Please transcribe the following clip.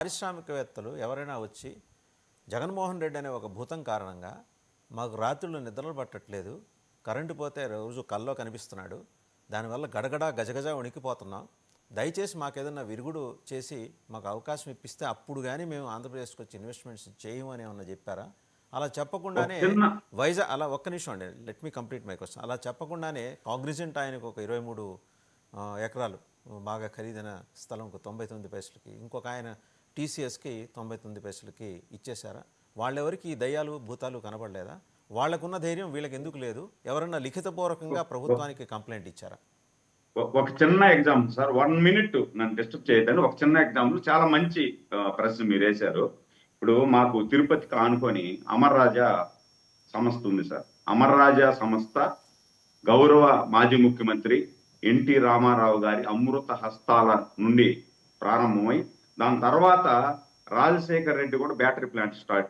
పారిశ్రామికవేత్తలు ఎవరైనా వచ్చి జగన్మోహన్ రెడ్డి అనే ఒక భూతం కారణంగా మాకు రాత్రులు నిద్రలు పట్టట్లేదు, కరెంటు పోతే రోజు కల్లో కనిపిస్తున్నాడు, దానివల్ల గడగడ గజగజ వణికిపోతున్నాం, దయచేసి మాకేదన్నా విరుగుడు చేసి మాకు అవకాశం ఇప్పిస్తే అప్పుడు కానీ మేము ఆంధ్రప్రదేశ్కి వచ్చి ఇన్వెస్ట్మెంట్స్ చేయము అని ఏమన్నా చెప్పారా? అలా చెప్పకుండానే అలా ఒక్క నిమిషం అండి, let me complete my question. అలా చెప్పకుండానే కాగ్నిజెంట్ ఆయనకు ఒక 23 ఎకరాలు బాగా ఖరీదైన స్థలం 99 పైసలకి, ఇంకొక ఆయన టీసీఎస్కి 99 పైసలకి ఇచ్చేశారా? వాళ్ళెవరికి ఈ దయ్యాలు భూతాలు కనబడలేదా? వాళ్ళకున్న ధైర్యం వీళ్ళకి ఎందుకు లేదు? ఎవరన్నా లిఖితపూర్వకంగా ప్రభుత్వానికి కంప్లైంట్ ఇచ్చారా? ఒక చిన్న ఎగ్జాంపుల్ సార్, 1 మినిట్ నన్ను డిస్టర్బ్ చేయొద్దని ఒక చిన్న ఎగ్జాంపుల్. చాలా మంచి ప్రశ్న మీరు వేశారు. ఇప్పుడు మాకు తిరుపతికి ఆనుకొని అమర్ రాజా సంస్థ ఉంది సార్. అమర్ రాజా సంస్థ గౌరవ మాజీ ముఖ్యమంత్రి ఎన్టీ రామారావు గారి అమృత హస్తాల నుండి ప్రారంభమై దాని తర్వాత రాజశేఖర్ రెడ్డి కూడా బ్యాటరీ ప్లాంట్ స్టార్ట్